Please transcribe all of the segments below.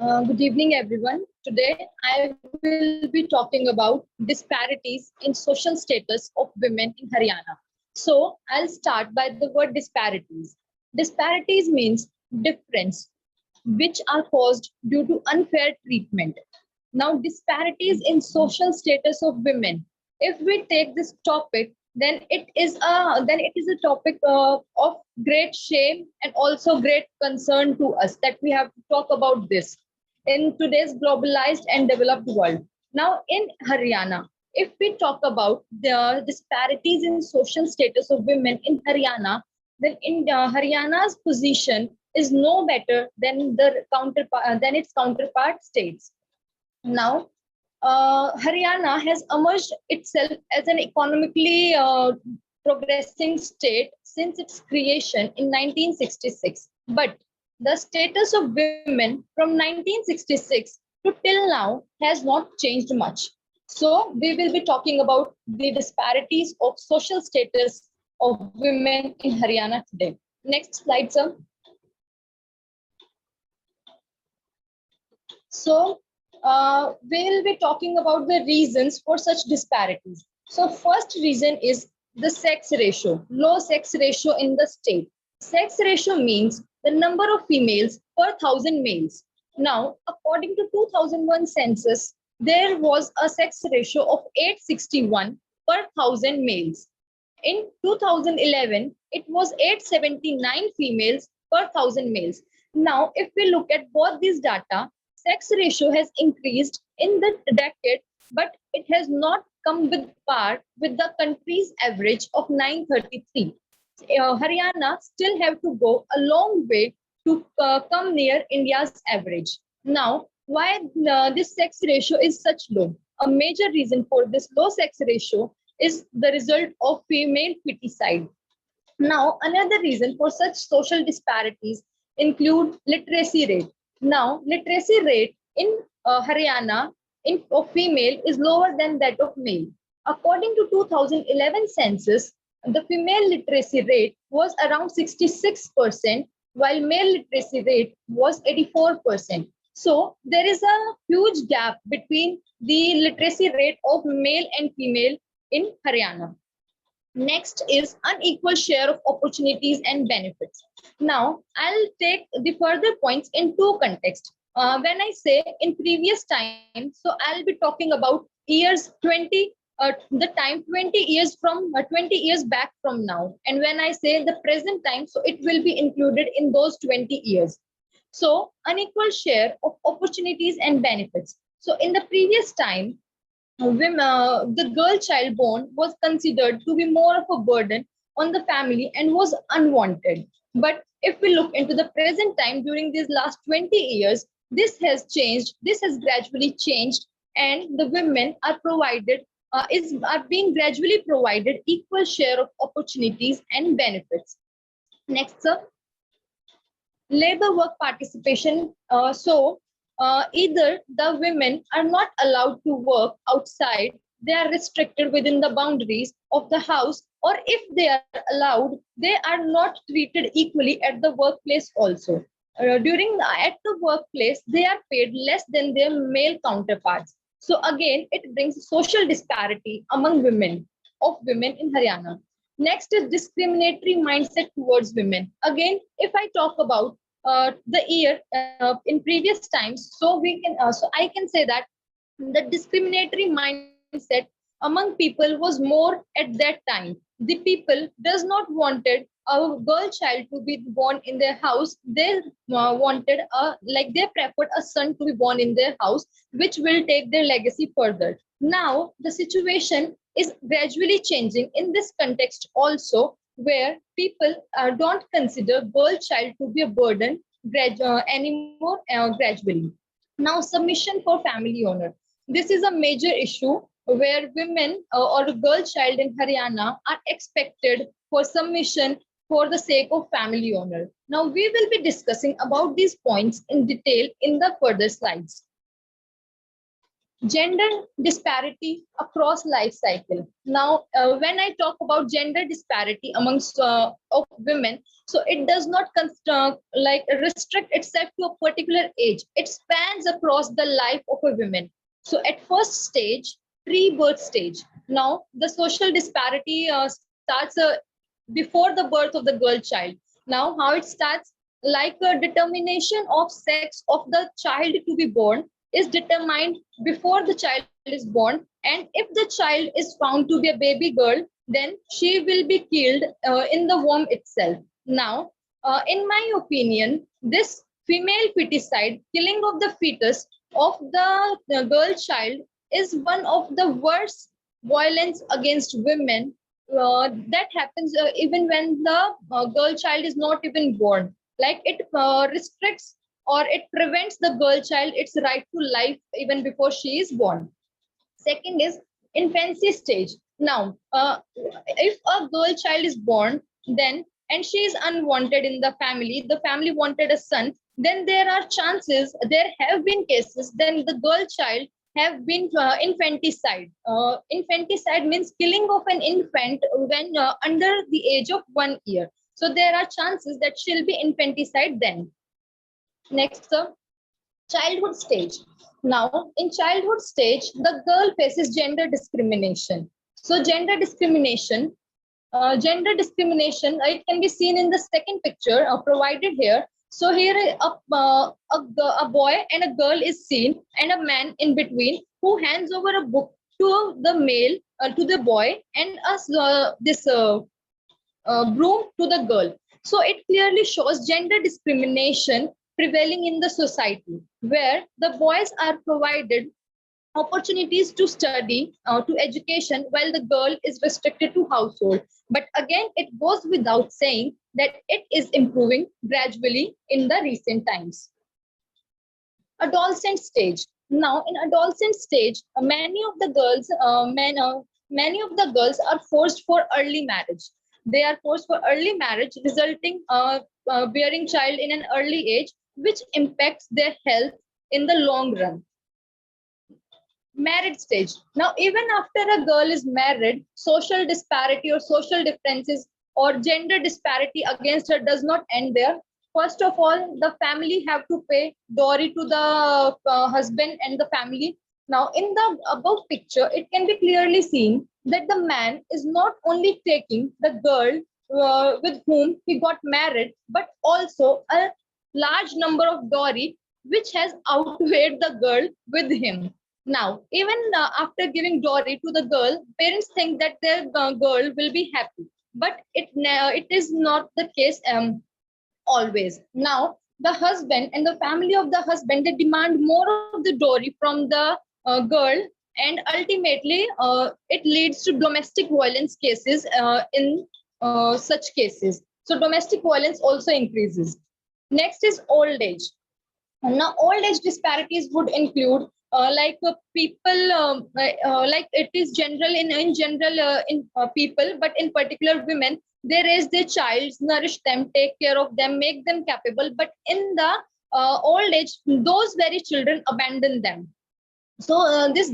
Good evening, everyone. Today, I will be talking about disparities in social status of women in Haryana. So, I'll start by the word disparities. Disparities means difference, which are caused due to unfair treatment. Now, disparities in social status of women. If we take this topic, then it is a topic of great shame and also great concern to us that we have to talk about this in today's globalized and developed world. Now, in Haryana, if we talk about the disparities in social status of women in Haryana, then in Haryana's position is no better than its counterpart states. Now, Haryana has emerged itself as an economically progressing state since its creation in 1966. But the status of women from 1966 to till now has not changed much. So, we will be talking about the disparities of social status of women in Haryana today. Next slide, sir. So, we'll be talking about the reasons for such disparities. So, first reason is the sex ratio, low sex ratio in the state. Sex ratio means the number of females per thousand males. Now, according to 2001 census, there was a sex ratio of 861 per thousand males. In 2011, it was 879 females per thousand males. Now, if we look at both these data, sex ratio has increased in the decade, but it has not come with par with the country's average of 933. Haryana still have to go a long way to come near India's average. Now, why this sex ratio is such low? A major reason for this low sex ratio is the result of female feticide. Now, another reason for such social disparities include literacy rate. Now, literacy rate in Haryana of female is lower than that of male. According to 2011 census, the female literacy rate was around 66%, while male literacy rate was 84%. So, there is a huge gap between the literacy rate of male and female in Haryana. Next is unequal share of opportunities and benefits. Now, I'll take the further points in two contexts. When I say in previous time, so I'll be talking about years 20, the time 20 years from 20 years back from now. And when I say the present time, so it will be included in those 20 years. So, unequal share of opportunities and benefits. So, in the previous time, the girl child born was considered to be more of a burden on the family and was unwanted. But if we look into the present time during these last 20 years, this has changed, this has gradually changed, and the women are are being gradually provided equal share of opportunities and benefits. Next, sir. Labor work participation. Either the women are not allowed to work outside, they are restricted within the boundaries of the house, or if they are allowed, they are not treated equally at the workplace also. At the workplace, they are paid less than their male counterparts. So again, it brings social disparity among women in Haryana. Next is discriminatory mindset towards women. Again, if I talk about the year in previous times, so I can say that the discriminatory mindset among people was more at that time. The people does not wanted a girl child to be born in their house. They they preferred a son to be born in their house, which will take their legacy further. Now the situation is gradually changing in this context also, where people don't consider girl child to be a burden anymore gradually. Now, submission for family owner. This is a major issue where women or a girl child in Haryana are expected for submission for the sake of family owner. Now, we will be discussing about these points in detail in the further slides. Gender disparity across life cycle. Now, when I talk about gender disparity amongst of women, so it does not like restrict itself to a particular age. It spans across the life of a woman. So at first stage, pre-birth stage. Now, the social disparity starts before the birth of the girl child. Now, how it starts? Like a determination of sex of the child to be born is determined before the child is born, and if the child is found to be a baby girl, then she will be killed in the womb itself. Now, in my opinion, this female feticide, killing of the fetus of the girl child, is one of the worst violence against women that happens even when the girl child is not even born. Like it restricts or it prevents the girl child its right to life even before she is born. Second is infancy stage. Now, if a girl child is born, then and she is unwanted in the family wanted a son, then there are chances, there have been cases, then the girl child have been infanticide. Infanticide means killing of an infant when under the age of 1 year. So there are chances that she'll be infanticide then. Next, childhood stage. Now, in childhood stage, the girl faces gender discrimination. So, gender discrimination, it can be seen in the second picture provided here. So, here a boy and a girl is seen, and a man in between who hands over a book to the male, to the boy, and this broom to the girl. So it clearly shows gender discrimination prevailing in the society, where the boys are provided opportunities to study, to education, while the girl is restricted to household. But again, it goes without saying that it is improving gradually in the recent times. Adolescent stage. Now, in adolescent stage, many of the girls are forced for early marriage. They are forced for early marriage, resulting bearing child in an early age, which impacts their health in the long run. Married stage. Now, even after a girl is married, social disparity or social differences or gender disparity against her does not end there. First of all, the family have to pay dowry to the husband and the family. Now, in the above picture, it can be clearly seen that the man is not only taking the girl with whom he got married, but also a large number of dowry, which has outweighed the girl with him. Now, even after giving dowry to the girl, parents think that their girl will be happy, but it is not the case always. Now, the husband and the family of the husband, they demand more of the dowry from the girl, and ultimately it leads to domestic violence cases in such cases. So domestic violence also increases. Next is old age. Now, old age disparities would include people like it is general in general in people, but in particular women. They raise their child, nourish them, take care of them, make them capable. But in the old age, those very children abandon them. So this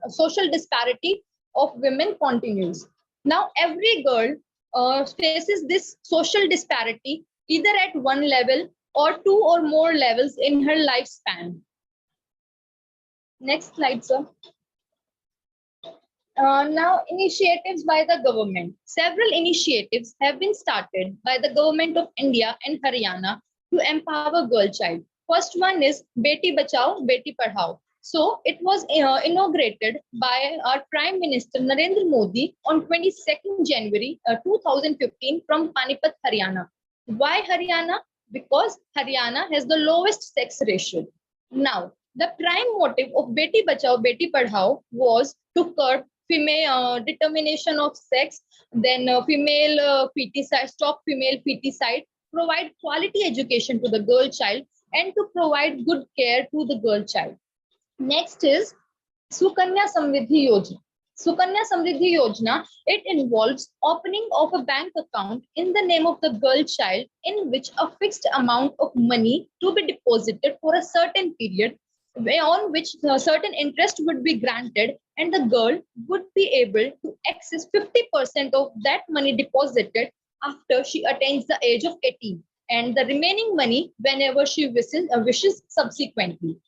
social disparity of women continues. Now, every girl faces this social disparity either at one level or two or more levels in her lifespan. Next slide, sir. Now, initiatives by the government. Several initiatives have been started by the government of India and Haryana to empower girl child. First one is Beti Bachao, Beti Padhao. So it was inaugurated by our Prime Minister Narendra Modi on 22nd January 2015 from Panipat, Haryana. Why Haryana? Because Haryana has the lowest sex ratio. Now, the prime motive of Beti Bachao, Beti Padhao was to curb female determination of sex, then female feticide, stop female feticide, provide quality education to the girl child, and to provide good care to the girl child. Next is Sukanya Samriddhi Yojana. Sukanya Samriddhi Yojana, it involves opening of a bank account in the name of the girl child in which a fixed amount of money to be deposited for a certain period on which certain interest would be granted, and the girl would be able to access 50% of that money deposited after she attains the age of 18, and the remaining money whenever she wishes subsequently.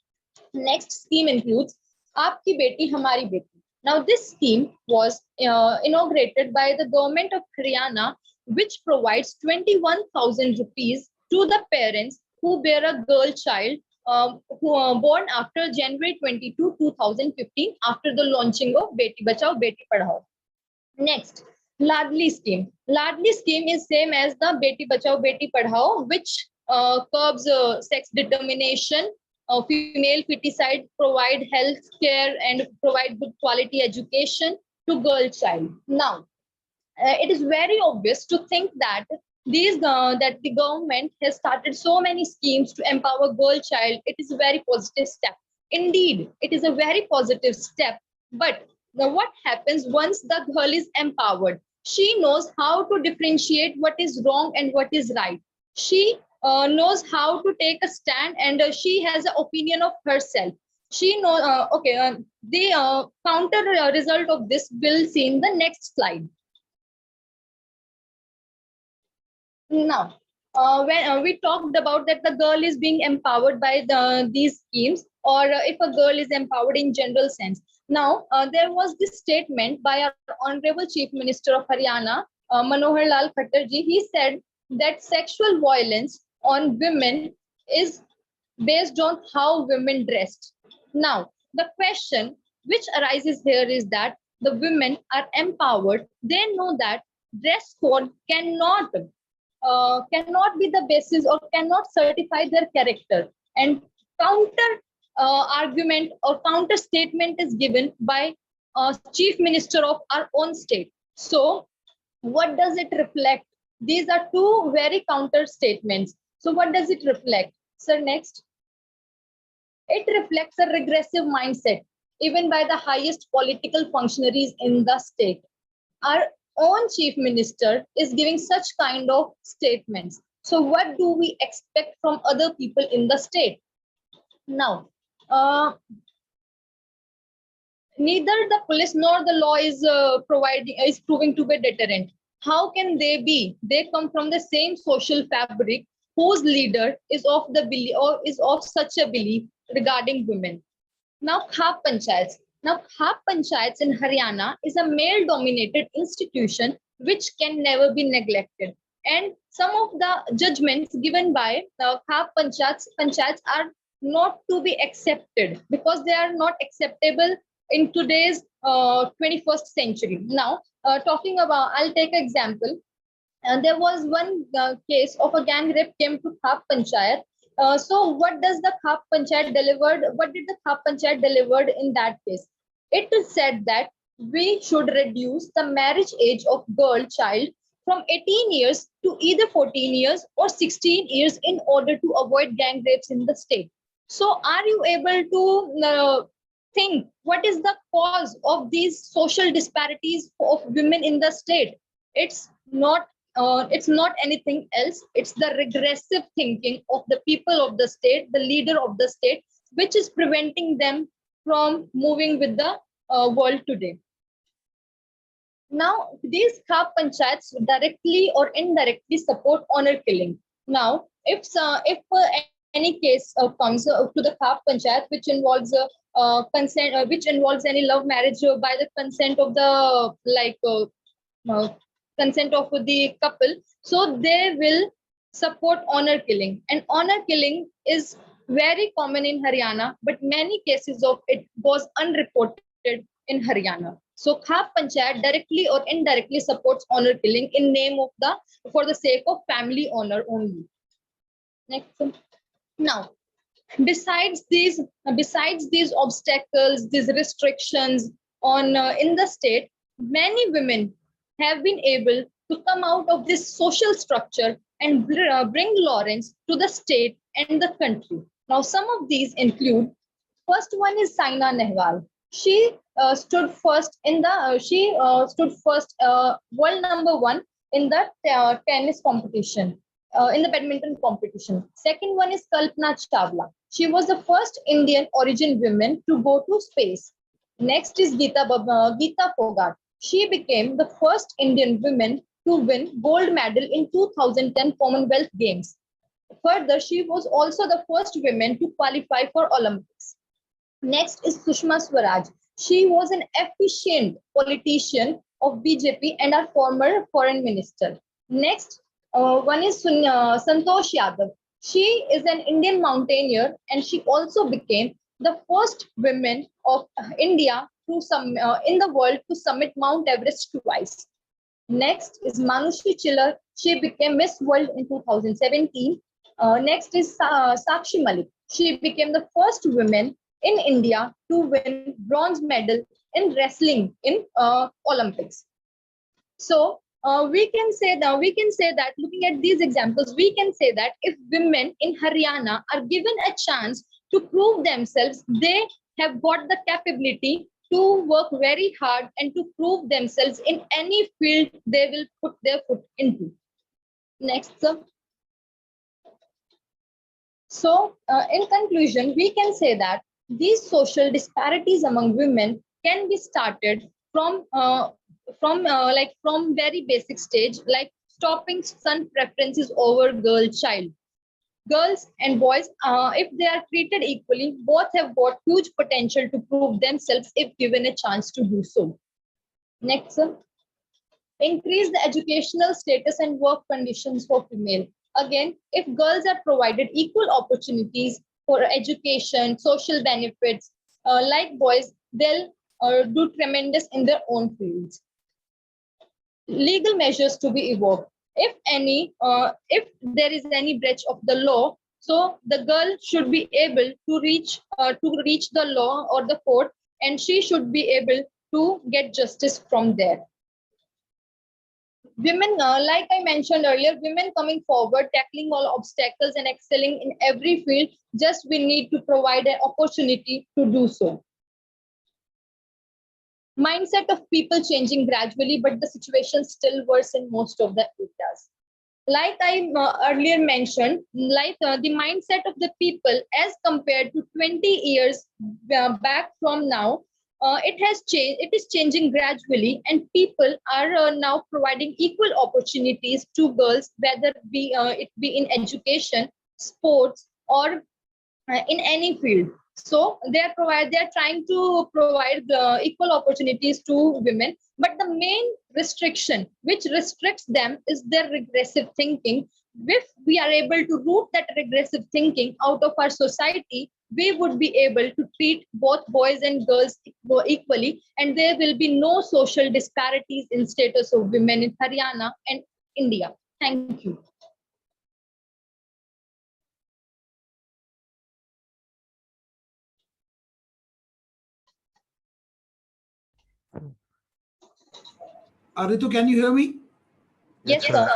Next scheme includes Aapki Beti Hamari Beti. Now, this scheme was inaugurated by the government of Haryana, which provides 21,000 rupees to the parents who bear a girl child who are born after January 22, 2015, after the launching of Beti Bachao, Beti Padhao. Next, Ladli scheme. Ladli scheme is same as the Beti Bachao, Beti Padhao, which curbs sex determination, female feticide, provide health care, and provide good quality education to girl child. Now, it is very obvious to think that that the government has started so many schemes to empower girl child. It is a very positive step. Indeed, it is a very positive step. But now what happens once the girl is empowered? She knows how to differentiate what is wrong and what is right. She knows how to take a stand, and she has an opinion of herself. She knows. Okay, the counter result of this will see in the next slide. Now, when we talked about that the girl is being empowered by these schemes, or if a girl is empowered in general sense. Now, there was this statement by our Honorable Chief Minister of Haryana, Manohar Lal Khattar ji. He said that sexual violence on women is based on how women dressed. Now, the question which arises here is that the women are empowered. They know that dress code cannot be the basis or cannot certify their character. And counter argument or counter statement is given by chief minister of our own state. So what does it reflect? These are two very counter statements. So what does it reflect? Sir, next. It reflects a regressive mindset, even by the highest political functionaries in the state. Our own chief minister is giving such kind of statements. So what do we expect from other people in the state? Now, neither the police nor the law is proving to be deterrent. How can they be? They come from the same social fabric whose leader is of the belief or is of such a belief regarding women. Now, Khap Panchayats. Now, Khap Panchayats in Haryana is a male-dominated institution which can never be neglected. And some of the judgments given by the Khap Panchayats are not to be accepted because they are not acceptable in today's 21st century. Now, talking about, I'll take an example. There was one case of a gang rape came to Khap Panchayat. So what does the Khap Panchayat delivered? What did the Khap Panchayat delivered in that case? It is said that we should reduce the marriage age of girl child from 18 years to either 14 years or 16 years in order to avoid gang rapes in the state. So are you able to think what is the cause of these social disparities of women in the state? It's not anything else. It's the regressive thinking of the people of the state, the leader of the state, which is preventing them from moving with the world today. Now, these Khap Panchayats directly or indirectly support honor killing. Now, if any case comes to the Khap Panchayat which involves any love marriage by the consent of the consent of the couple, so they will support honor killing. And honor killing is very common in Haryana, but many cases of it was unreported in Haryana. So Khap Panchayat directly or indirectly supports honor killing in name of for the sake of family honor only. Next. Now, besides these obstacles, these restrictions on in the state, many women have been able to come out of this social structure and bring Lawrence to the state and the country. Now, some of these include, first one is Saina Nehwal. She stood first in the world number one in the tennis competition. in the badminton competition. Second one is Kalpana Chawla. She was the first Indian origin woman to go to space. Next is Geeta Fogart. She became the first Indian woman to win gold medal in 2010 Commonwealth Games. Further, she was also the first woman to qualify for Olympics. Next is Sushma Swaraj. She was an efficient politician of BJP and our former foreign minister. Next, one is Santosh Yadav. She is an Indian mountaineer and she also became the first woman of India to in the world to summit Mount Everest twice. Next is Manushi Chiller. She became Miss World in 2017. Next is Sakshi Malik. She became the first woman in India to win bronze medal in wrestling in Olympics. So we can say that looking at these examples, we can say that if women in Haryana are given a chance to prove themselves, they have got the capability to work very hard and to prove themselves in any field they will put their foot into. Next, sir. So, in conclusion, we can say that these social disparities among women can be started from very basic stage, like stopping son preferences over girl child. Girls and boys, if they are treated equally, both have got huge potential to prove themselves if given a chance to do so. Next, sir. Increase the educational status and work conditions for female. Again, if girls are provided equal opportunities for education, social benefits, like boys, they'll do tremendous in their own fields. Legal measures to be evoked. If there is any breach of the law, so the girl should be able to reach the law or the court, and she should be able to get justice from there. Women, like I mentioned earlier, women coming forward, tackling all obstacles and excelling in every field, just we need to provide an opportunity to do so. Mindset of people changing gradually, but the situation still worse in most of the areas. Like I earlier mentioned, the mindset of the people as compared to 20 years back from now, it has changed. It is changing gradually, and people are now providing equal opportunities to girls, whether it be in education, sports, or in any field. So they are trying to provide equal opportunities to women, but the main restriction which restricts them is their regressive thinking. If we are able to root that regressive thinking out of our society, we would be able to treat both boys and girls equally, and there will be no social disparities in status of women in Haryana and India. Thank you. Ritu, can you hear me? Yes, sir.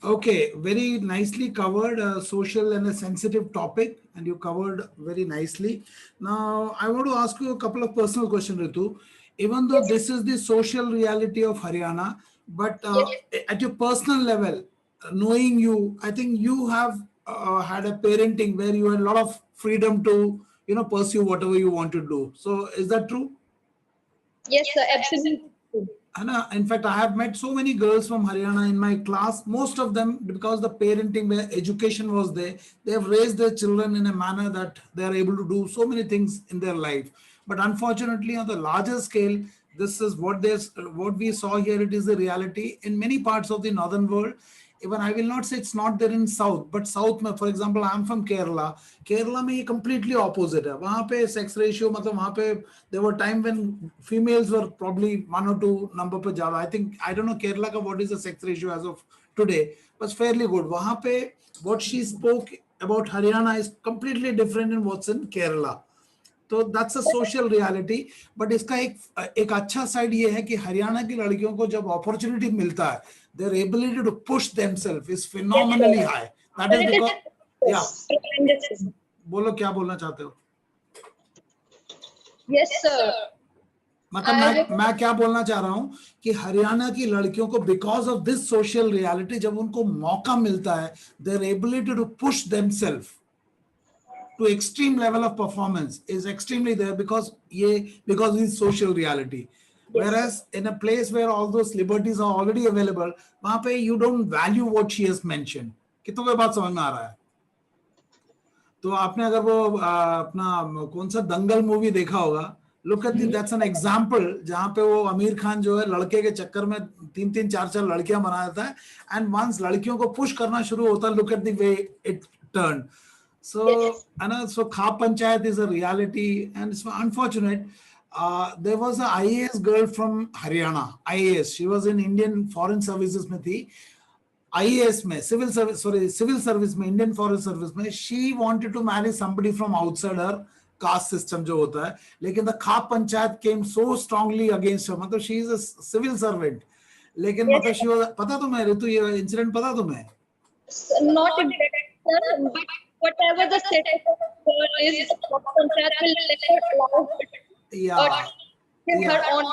Okay, very nicely covered, a social and a sensitive topic, and you covered very nicely. Now, I want to ask you a couple of personal questions, Ritu. Even though this is the social reality of Haryana, but at your personal level, knowing you, I think you have had a parenting where you had a lot of freedom to, pursue whatever you want to do. So, is that true? Yes, sir, absolutely. Anna, in fact, I have met so many girls from Haryana in my class. Most of them, because the parenting, where education was there, they have raised their children in a manner that they are able to do so many things in their life. But unfortunately, on the larger scale, this is what we saw here. It is the reality in many parts of the northern world. Even I will not say it's not there in south, but south, for example, I am from Kerala. Kerala में completely opposite है. वहाँ पे sex ratio मतलब वहाँ पे there were time when females were probably 1 or 2 number पे ज़्यादा. I don't know Kerala का what is the sex ratio as of today, but fairly good. वहाँ पे what she spoke about Haryana is completely different in what's in Kerala. तो that's a social reality. But इसका एक अच्छा side ये है कि हरियाणा की लड़कियों को जब अपॉर्चुनिटी मिलता है, their ability to push themselves is phenomenally high. That is because बोलो क्या बोलना चाहते हो? Yes, sir. मतलब मैं क्या बोलना चाह रहा हूँ कि हरियाणा की लड़कियों को because of this social reality जब उनको मौका मिलता है, their ability to push themselves to extreme level of performance is extremely there because this social reality. Whereas in a place where all those liberties are already available, वहां पे you don't value what she has mentioned. कितनों को बात समझ में आ रहा है? तो आपने अगर वो अपना कौन सा दंगल मूवी देखा होगा, look at that's an example जहां पे वो आमिर खान जो है लड़के के चक्कर में 3-3 4-4 लड़कियां बना देता है, एंड वंस लड़कियों को पुश करना शुरू होता है, look at the way it turn. So, so Khap Panchayat is a reality, and it's unfortunate. There was a IAS girl from Haryana. IAS. She was in Indian Foreign Services में थी. IAS में civil service में, Indian Foreign Service में. She wanted to marry somebody from outside her caste system जो होता है. लेकिन the Khap Panchayat came so strongly against her. मतलब she is a civil servant. लेकिन मतलब she was, पता तुम्हें ऋतु ये incident पता तुम्हें? Not exactly, but whatever the status of the girl is, Panchayat will never allow her on.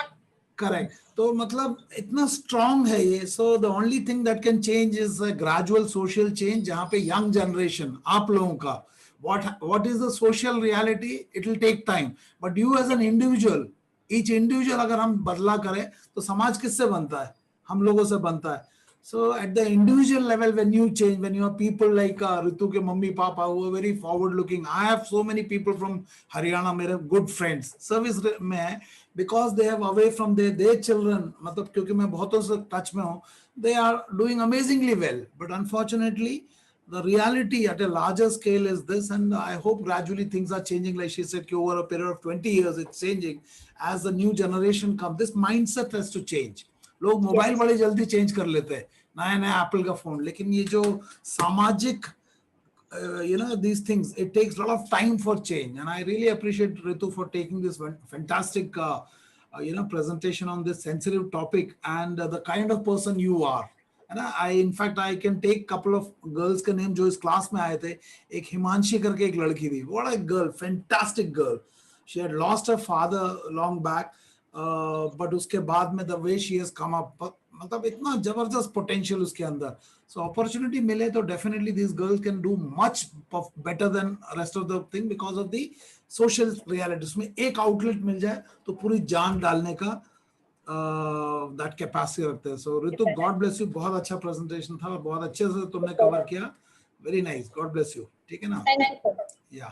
Correct. तो मतलब इतना strong है ये. So the only thing that can change is a gradual social change जहाँ पे young generation आप लोगों का what is the social reality, it will take time, but you as an individual, each individual अगर हम बदला करें तो समाज किससे बनता है? हम लोगों से बनता है. So at the individual level, when you change, when you have people like Ritu ke mummy papa who are very forward looking, I have so many people from Haryana, मेरे good friends service में है, because they have away from their children, मतलब क्योंकि मैं बहुतों से touch में हूँ, they are doing amazingly well, but unfortunately the reality at a larger scale is this, and I hope gradually things are changing. Like she said, over a period of 20 years it's changing as the new generation comes. This mindset has to change. लोग mobile बड़े जल्दी change कर लेते हैं, नया नया Apple का phone, लेकिन ये जो सामाजिक these things, it takes a lot of time for change, and I really appreciate Ritu for taking this fantastic presentation on this sensitive topic, and the kind of person you are. And in fact I can take couple of girls के name जो इस class में आए थे. एक हिमांशी करके एक लड़की थी, what a girl, fantastic girl. She had lost her father long back, but उसके बाद में the way she has come up, मतलब इतना जबरदस्त potential उसके अंदर. So opportunity मिले तो definitely these girls can do much better than rest of the thing because of the social reality. उसमें एक outlet मिल जाए तो पूरी जान डालने का that capacity रखते हैं. So Ritu, God bless you. बहुत अच्छा presentation था और बहुत अच्छे से तुमने cover किया. Very nice. God bless you. ठीक है ना? Thank you. Yeah.